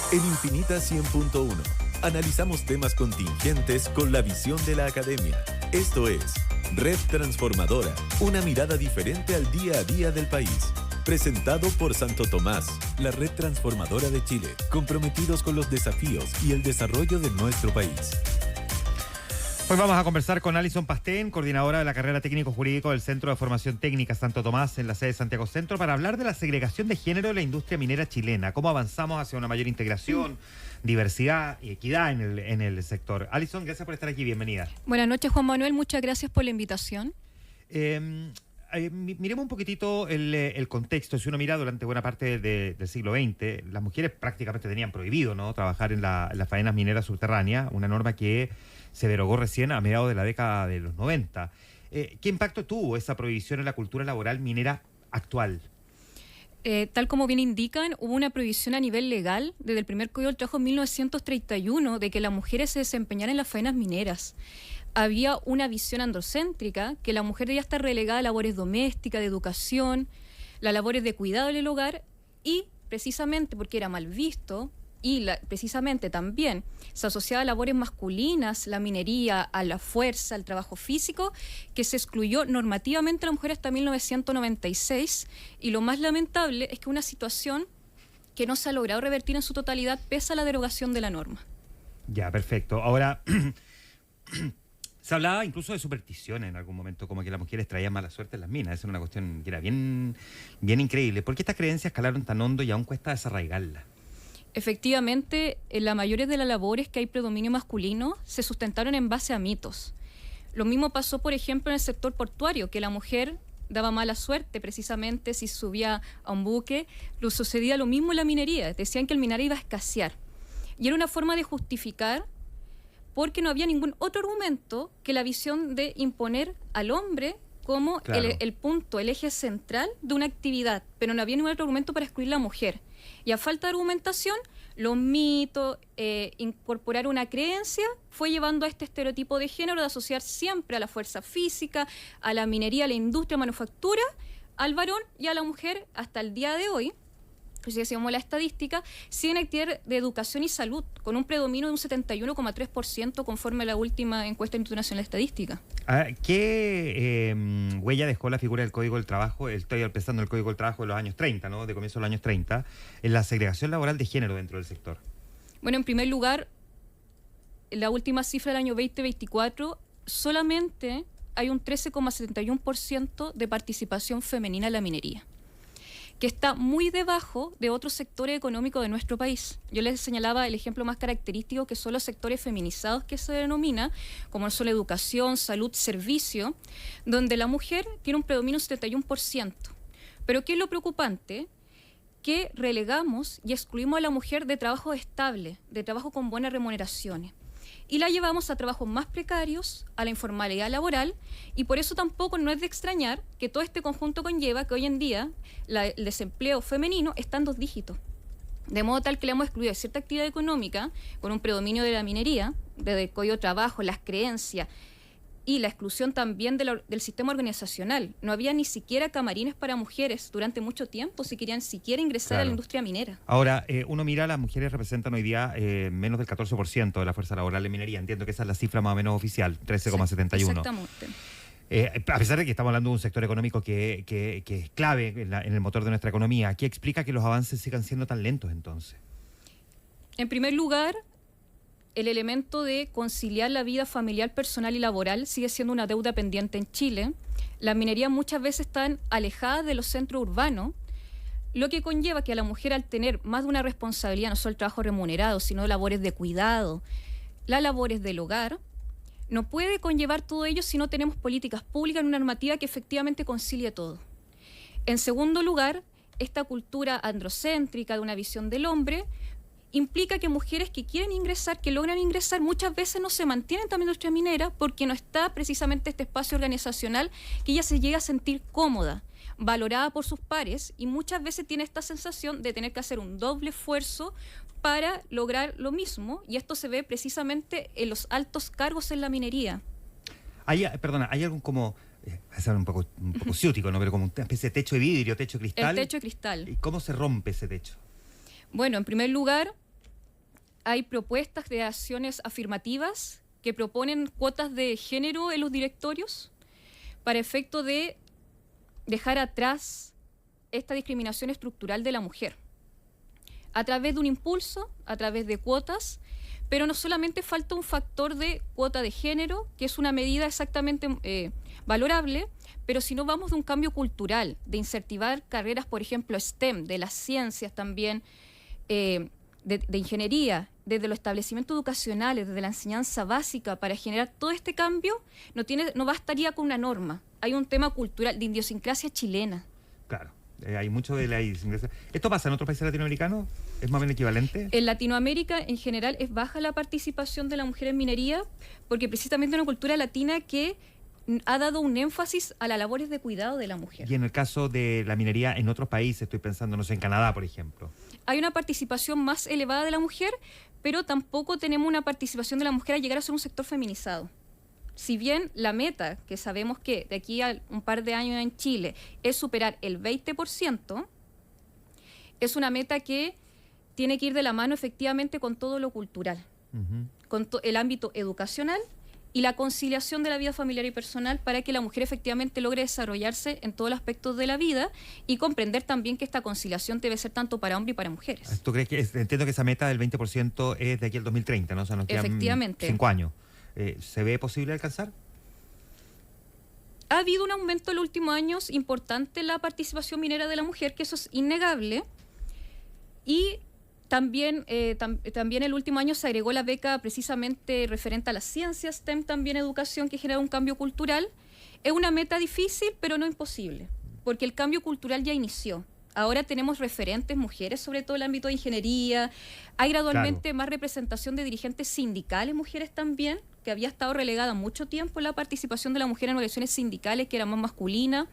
En Infinita 100.1 analizamos temas contingentes con la visión de la academia. Esto es Red Transformadora, una mirada diferente al día a día del país. Presentado por Santo Tomás, la red transformadora de Chile, comprometidos con los desafíos y el desarrollo de nuestro país. Hoy vamos a conversar con Alison Pastén, coordinadora de la carrera técnico-jurídico del Centro de Formación Técnica Santo Tomás en la sede de Santiago Centro, para hablar de la segregación de género de la industria minera chilena, cómo avanzamos hacia una mayor integración, diversidad y equidad en el sector. Alison, gracias por estar aquí, bienvenida. Buenas noches, Juan Manuel, muchas gracias por la invitación. Miremos un poquitito el contexto. Si uno mira durante buena parte del siglo XX, las mujeres prácticamente tenían prohibido, ¿no?, trabajar en las faenas mineras subterráneas, una norma que se derogó recién a mediados de la década de los 90. ¿Qué impacto tuvo esa prohibición en la cultura laboral minera actual? Tal como bien indican, hubo una prohibición a nivel legal desde el primer Código del Trabajo en 1931 de que las mujeres se desempeñaran en las faenas mineras. Había una visión androcéntrica, que la mujer debía estar relegada a labores domésticas, de educación, las labores de cuidado del hogar, y precisamente porque era mal visto, y precisamente también se asociaba a labores masculinas, la minería, a la fuerza, al trabajo físico, que se excluyó normativamente a la mujer hasta 1996, y lo más lamentable es que una situación que no se ha logrado revertir en su totalidad pese a la derogación de la norma. Ya, perfecto. Ahora, se hablaba incluso de supersticiones en algún momento, como que las mujeres traían mala suerte en las minas. Esa era una cuestión que era bien increíble. ¿Por qué estas creencias calaron tan hondo y aún cuesta desarraigarlas? Efectivamente, en la mayoría de las labores que hay predominio masculino se sustentaron en base a mitos. Lo mismo pasó, por ejemplo, en el sector portuario, que la mujer daba mala suerte precisamente si subía a un buque. Lo sucedía lo mismo en la minería. Decían que el mineral iba a escasear. Y era una forma de justificar, porque no había ningún otro argumento que la visión de imponer al hombre como claro, el punto, el eje central de una actividad, pero no había ningún otro argumento para excluir a la mujer. Y a falta de argumentación, los mitos, incorporar una creencia, fue llevando a este estereotipo de género de asociar siempre a la fuerza física, a la minería, a la industria, a la manufactura, al varón y a la mujer hasta el día de hoy. Si hacemos la estadística, siguen actividades de educación y salud, con un predominio de un 71,3% conforme a la última encuesta internacional de estadística. ¿Qué huella dejó la figura del Código del Trabajo? Estoy pensando en el Código del Trabajo de los años 30, ¿no?, de comienzo de los años 30, en la segregación laboral de género dentro del sector. Bueno, en primer lugar, la última cifra del año 2024, solamente hay un 13,71% de participación femenina en la minería, que está muy debajo de otros sectores económicos de nuestro país. Yo les señalaba el ejemplo más característico, que son los sectores feminizados que se denomina, como son la educación, salud, servicio, donde la mujer tiene un predominio del 71%. Pero ¿qué es lo preocupante? Que relegamos y excluimos a la mujer de trabajo estable, de trabajo con buenas remuneraciones, y la llevamos a trabajos más precarios, a la informalidad laboral, y por eso tampoco no es de extrañar que todo este conjunto conlleva que hoy en día el desempleo femenino está en 2 dígitos. De modo tal que le hemos excluido de cierta actividad económica, con un predominio de la minería, desde el Código de Trabajo, las creencias, y la exclusión también del sistema organizacional. No había ni siquiera camarines para mujeres durante mucho tiempo si querían siquiera ingresar claro, a la industria minera. Ahora, uno mira, las mujeres representan hoy día menos del 14% de la fuerza laboral en minería. Entiendo que esa es la cifra más o menos oficial, 13,71. Exactamente. A pesar de que estamos hablando de un sector económico que es clave en el motor de nuestra economía, ¿qué explica que los avances sigan siendo tan lentos entonces? En primer lugar, el elemento de conciliar la vida familiar, personal y laboral sigue siendo una deuda pendiente en Chile. Las minerías muchas veces están alejadas de los centros urbanos, lo que conlleva que a la mujer, al tener más de una responsabilidad, no solo el trabajo remunerado, sino labores de cuidado, las labores del hogar, no puede conllevar todo ello si no tenemos políticas públicas en una normativa que efectivamente concilie todo. En segundo lugar, esta cultura androcéntrica de una visión del hombre implica que mujeres que quieren ingresar, que logran ingresar, muchas veces no se mantienen también en la industria minera porque no está precisamente este espacio organizacional que ella se llega a sentir cómoda, valorada por sus pares, y muchas veces tiene esta sensación de tener que hacer un doble esfuerzo para lograr lo mismo, y esto se ve precisamente en los altos cargos en la minería. Hay algún como, va a ser un poco ciútico, ¿no?, pero como una especie de techo de vidrio, techo de cristal. El techo de cristal. ¿Y cómo se rompe ese techo? Bueno, en primer lugar, hay propuestas de acciones afirmativas que proponen cuotas de género en los directorios para efecto de dejar atrás esta discriminación estructural de la mujer. A través de un impulso, a través de cuotas, pero no solamente falta un factor de cuota de género, que es una medida exactamente valorable, pero si no vamos de un cambio cultural, de incentivar carreras, por ejemplo, STEM, de las ciencias también, de ingeniería, desde los establecimientos educacionales, desde la enseñanza básica, para generar todo este cambio, no bastaría con una norma. Hay un tema cultural, de idiosincrasia chilena. Claro, hay mucho de la idiosincrasia. ¿Esto pasa en otros países latinoamericanos? ¿Es más o menos equivalente? En Latinoamérica, en general, es baja la participación de la mujer en minería, porque precisamente es una cultura latina que ha dado un énfasis a las labores de cuidado de la mujer. Y en el caso de la minería en otros países, estoy pensando, no sé, en Canadá, por ejemplo. Hay una participación más elevada de la mujer, pero tampoco tenemos una participación de la mujer a llegar a ser un sector feminizado. Si bien la meta, que sabemos que de aquí a un par de años en Chile es superar el 20%, es una meta que tiene que ir de la mano efectivamente con todo lo cultural, con el ámbito educacional y la conciliación de la vida familiar y personal para que la mujer efectivamente logre desarrollarse en todos los aspectos de la vida y comprender también que esta conciliación debe ser tanto para hombres y para mujeres. ¿Tú crees que entiendo que esa meta del 20% es de aquí al 2030, ¿no? O sea, nos quedan efectivamente 5 años. ¿Se ve posible alcanzar? Ha habido un aumento en los últimos años importante en la participación minera de la mujer, que eso es innegable. Y también el último año se agregó la beca precisamente referente a las ciencias, STEM, también educación, que genera un cambio cultural. Es una meta difícil, pero no imposible, porque el cambio cultural ya inició. Ahora tenemos referentes mujeres, sobre todo en el ámbito de ingeniería. Hay gradualmente más representación de dirigentes sindicales, mujeres también, que había estado relegada mucho tiempo la participación de la mujer en organizaciones sindicales, que era más masculina,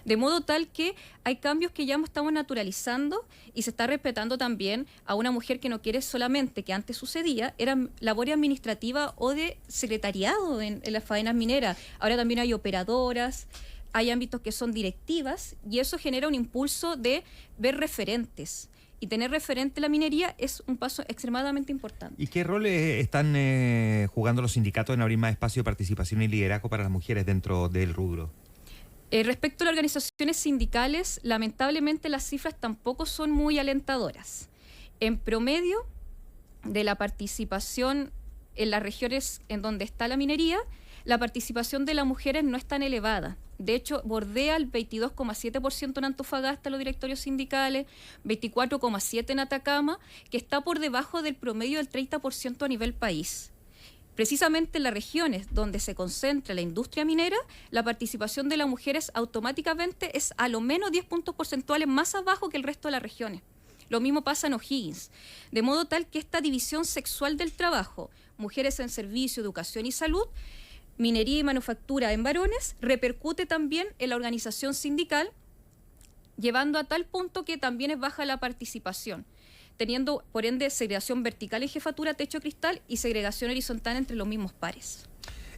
de modo tal que hay cambios que ya estamos naturalizando y se está respetando también a una mujer que no quiere solamente, que antes sucedía, era labor administrativa o de secretariado en las faenas mineras. Ahora también hay operadoras, hay ámbitos que son directivas y eso genera un impulso de ver referentes. Y tener referente la minería es un paso extremadamente importante. ¿Y qué rol están jugando los sindicatos en abrir más espacio de participación y liderazgo para las mujeres dentro del rubro? Respecto a las organizaciones sindicales, lamentablemente las cifras tampoco son muy alentadoras. En promedio, de la participación en las regiones en donde está la minería, la participación de las mujeres no es tan elevada. De hecho, bordea el 22,7% en Antofagasta, los directorios sindicales, 24,7% en Atacama, que está por debajo del promedio del 30% a nivel país. Precisamente en las regiones donde se concentra la industria minera, la participación de las mujeres automáticamente es a lo menos 10 puntos porcentuales más abajo que el resto de las regiones. Lo mismo pasa en O'Higgins. De modo tal que esta división sexual del trabajo, mujeres en servicio, educación y salud, minería y manufactura en varones, repercute también en la organización sindical, llevando a tal punto que también es baja la participación, teniendo por ende segregación vertical en jefatura, techo cristal y segregación horizontal entre los mismos pares.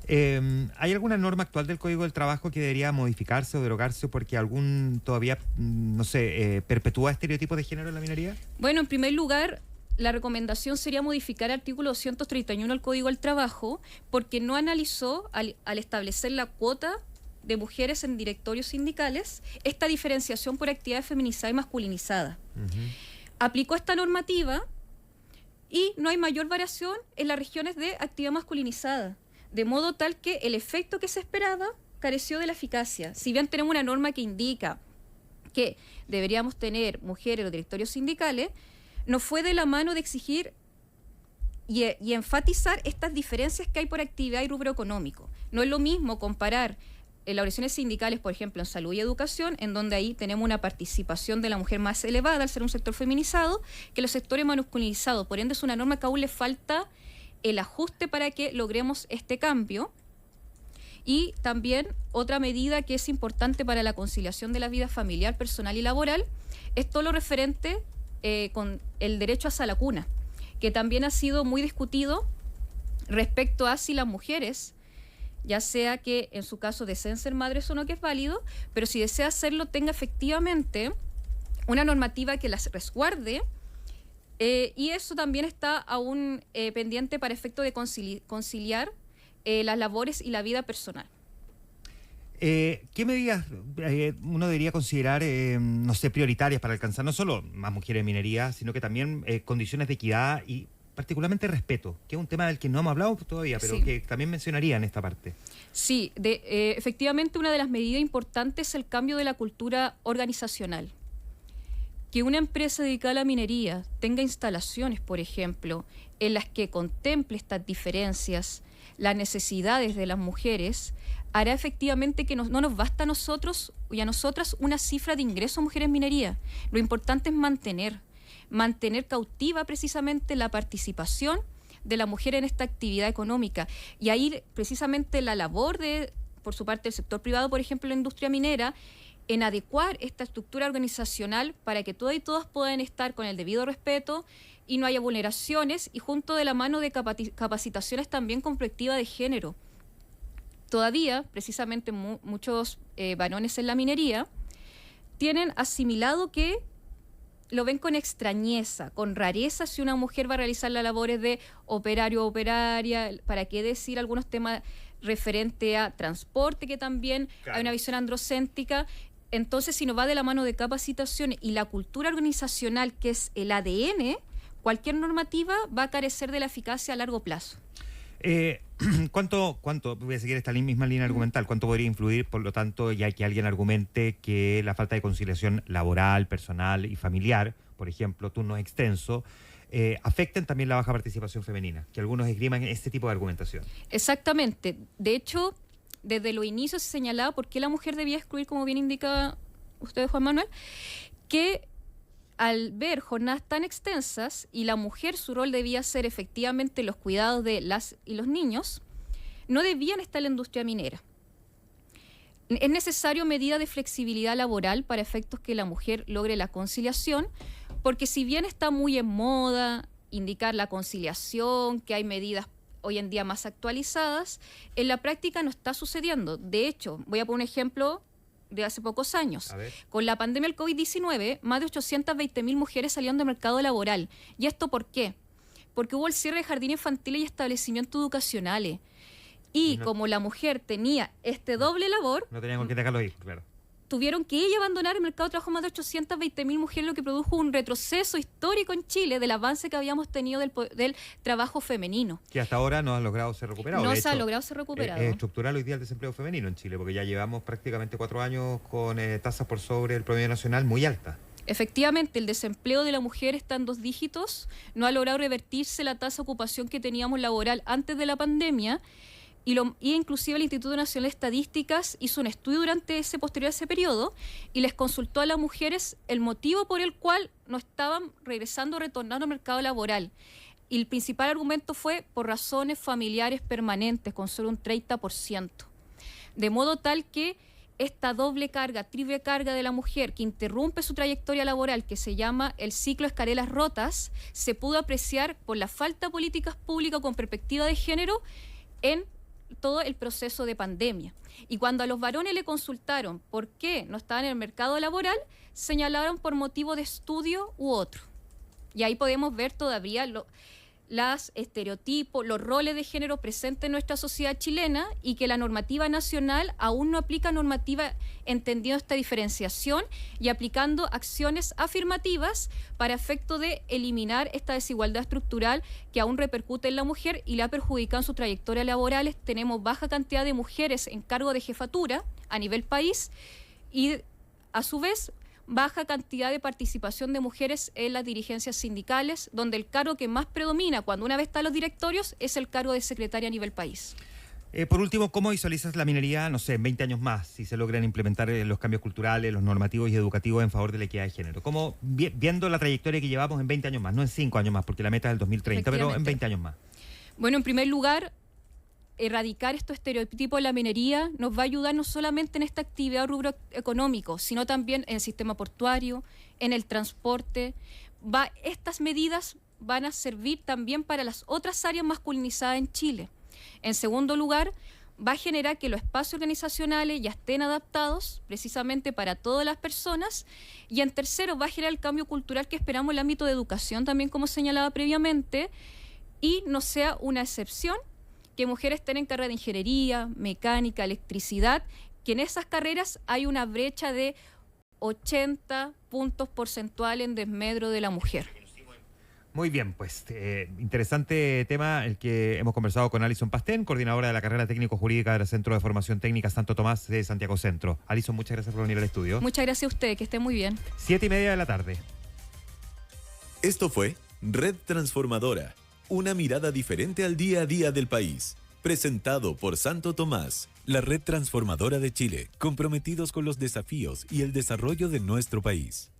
¿Hay alguna norma actual del Código del Trabajo que debería modificarse o derogarse porque algún todavía, no sé, perpetúa estereotipos de género en la minería? Bueno, en primer lugar, la recomendación sería modificar el artículo 231 del Código del Trabajo porque no analizó, al establecer la cuota de mujeres en directorios sindicales, esta diferenciación por actividades feminizadas y masculinizadas. Aplicó esta normativa y no hay mayor variación en las regiones de actividad masculinizada, de modo tal que el efecto que se esperaba careció de la eficacia. Si bien tenemos una norma que indica que deberíamos tener mujeres en los directorios sindicales, no fue de la mano de exigir y enfatizar estas diferencias que hay por actividad y rubro económico. No es lo mismo comparar las organizaciones sindicales, por ejemplo, en salud y educación, en donde ahí tenemos una participación de la mujer más elevada al ser un sector feminizado, que los sectores masculinizados. Por ende, es una norma que aún le falta el ajuste para que logremos este cambio. Y también otra medida que es importante para la conciliación de la vida familiar, personal y laboral es todo lo referente con el derecho a la cuna, que también ha sido muy discutido respecto a si las mujeres, ya sea que en su caso deseen ser madres o no, que es válido, pero si desea hacerlo, tenga efectivamente una normativa que las resguarde Y eso también está aún pendiente para efecto de conciliar las labores y la vida personal. ¿Qué medidas uno debería considerar, no sé, prioritarias para alcanzar no solo más mujeres en minería, sino que también condiciones de equidad y particularmente respeto, que es un tema del que no hemos hablado todavía, pero Sí. que también mencionaría en esta parte? Sí, efectivamente una de las medidas importantes es el cambio de la cultura organizacional. Que una empresa dedicada a la minería tenga instalaciones, por ejemplo, en las que contemple estas diferencias, las necesidades de las mujeres, hará efectivamente que no nos basta a nosotros y a nosotras una cifra de ingreso a mujeres en minería. Lo importante es mantener cautiva precisamente la participación de la mujer en esta actividad económica. Y ahí precisamente la labor por su parte del sector privado, por ejemplo, la industria minera, en adecuar esta estructura organizacional para que todas y todas puedan estar con el debido respeto y no haya vulneraciones, y junto de la mano de capacitaciones también con perspectiva de género. Todavía, precisamente, muchos varones en la minería tienen asimilado que lo ven con extrañeza, con rareza si una mujer va a realizar las labores de operario o operaria, para qué decir algunos temas referente a transporte, que también Claro. hay una visión androcéntrica. Entonces, si no va de la mano de capacitación y la cultura organizacional, que es el ADN, cualquier normativa va a carecer de la eficacia a largo plazo. ¿Cuánto, voy a seguir esta misma línea argumental, cuánto podría influir, por lo tanto, ya que alguien argumente que la falta de conciliación laboral, personal y familiar, por ejemplo, turnos extensos, afecten también la baja participación femenina, que algunos esgriman este tipo de argumentación? Exactamente. De hecho, desde los inicios se señalaba por qué la mujer debía excluir, como bien indica usted, Juan Manuel, que al ver jornadas tan extensas y la mujer, su rol debía ser efectivamente los cuidados de las y los niños, no debían estar en la industria minera. Es necesario medida de flexibilidad laboral para efectos que la mujer logre la conciliación, porque si bien está muy en moda indicar la conciliación, que hay medidas hoy en día más actualizadas, en la práctica no está sucediendo. De hecho, voy a poner un ejemplo de hace pocos años. A ver. Con la pandemia del COVID-19, más de 820.000 mujeres salieron del mercado laboral. ¿Y esto por qué? Porque hubo el cierre de jardines infantiles y establecimientos educacionales. Y como la mujer tenía este doble labor, No tenían con qué dejarlo ir, claro. tuvieron que ella abandonar el mercado de trabajo más de 820.000 mujeres, lo que produjo un retroceso histórico en Chile del avance que habíamos tenido del trabajo femenino. Que hasta ahora no han logrado ser recuperados. No De se ha hecho, logrado ser recuperado. Es estructural hoy día el desempleo femenino en Chile, porque ya llevamos prácticamente 4 años con tasas por sobre el promedio nacional muy altas. Efectivamente, el desempleo de la mujer está en 2 dígitos, no ha logrado revertirse la tasa de ocupación que teníamos laboral antes de la pandemia, y inclusive el Instituto Nacional de Estadísticas hizo un estudio durante posterior a ese periodo y les consultó a las mujeres el motivo por el cual no estaban regresando o retornando al mercado laboral. Y el principal argumento fue por razones familiares permanentes, con solo un 30%. De modo tal que esta doble carga, triple carga de la mujer que interrumpe su trayectoria laboral, que se llama el ciclo escarelas rotas, se pudo apreciar por la falta de políticas públicas con perspectiva de género en todo el proceso de pandemia. Y cuando a los varones le consultaron por qué no estaban en el mercado laboral, señalaron por motivo de estudio u otro. Y ahí podemos ver todavía los estereotipos, los roles de género presentes en nuestra sociedad chilena, y que la normativa nacional aún no aplica normativa entendiendo esta diferenciación y aplicando acciones afirmativas para efecto de eliminar esta desigualdad estructural que aún repercute en la mujer y la ha perjudicado en su trayectoria laboral. Tenemos baja cantidad de mujeres en cargo de jefatura a nivel país y, a su vez, baja cantidad de participación de mujeres en las dirigencias sindicales, donde el cargo que más predomina cuando una vez está en los directorios es el cargo de secretaria a nivel país. Por último, ¿cómo visualizas la minería, no sé, en 20 años más, si se logran implementar los cambios culturales, los normativos y educativos en favor de la equidad de género? ¿Cómo, viendo la trayectoria que llevamos en 20 años más, no en 5 años más, porque la meta es el 2030, pero en 20 años más? Bueno, en primer lugar, erradicar estos estereotipos en la minería nos va a ayudar no solamente en esta actividad rubro económico, sino también en el sistema portuario, en el transporte. Estas medidas van a servir también para las otras áreas masculinizadas en Chile. En segundo lugar, va a generar que los espacios organizacionales ya estén adaptados precisamente para todas las personas. Y en tercero, va a generar el cambio cultural que esperamos en el ámbito de educación, también como señalaba previamente, y no sea una excepción que mujeres estén en carrera de ingeniería, mecánica, electricidad, que en esas carreras hay una brecha de 80 puntos porcentuales en desmedro de la mujer. Muy bien, pues interesante tema el que hemos conversado con Alison Pastén, coordinadora de la carrera técnico-jurídica del Centro de Formación Técnica Santo Tomás de Santiago Centro. Alison, muchas gracias por venir al estudio. Muchas gracias a usted, que esté muy bien. 7:30 de la tarde. Esto fue Red Transformadora, una mirada diferente al día a día del país. Presentado por Santo Tomás, la red transformadora de Chile, comprometidos con los desafíos y el desarrollo de nuestro país.